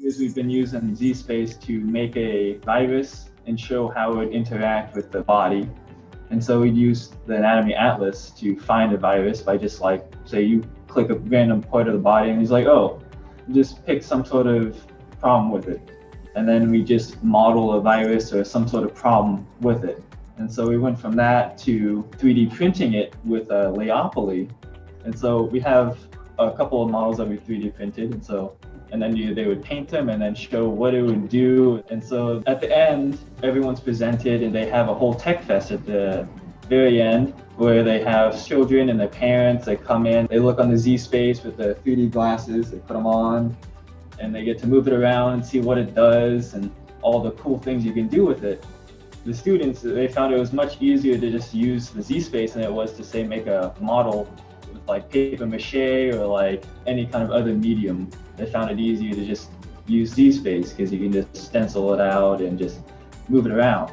is we've been using zSpace to make a virus and show how it would interact with the body. And so we'd use the anatomy atlas to find a virus by just like, say you click a random part of the body and he's like, oh, just pick some sort of problem with it. And then we just model a virus or some sort of problem with it. And so we went from that to 3D printing it with a Laopoly. And so we have a couple of models that we 3D printed. And then they would paint them and then show what it would do. And so at the end, everyone's presented and they have a whole tech fest at the very end where they have children and their parents. They come in, they look on the zSpace with the 3D glasses, they put them on, and they get to move it around and see what it does and all the cool things you can do with it. The students, they found it was much easier to just use the zSpace than it was to, say, make a model with like paper mache or like any kind of other medium. They found it easier to just use zSpace because you can just stencil it out and just move it around.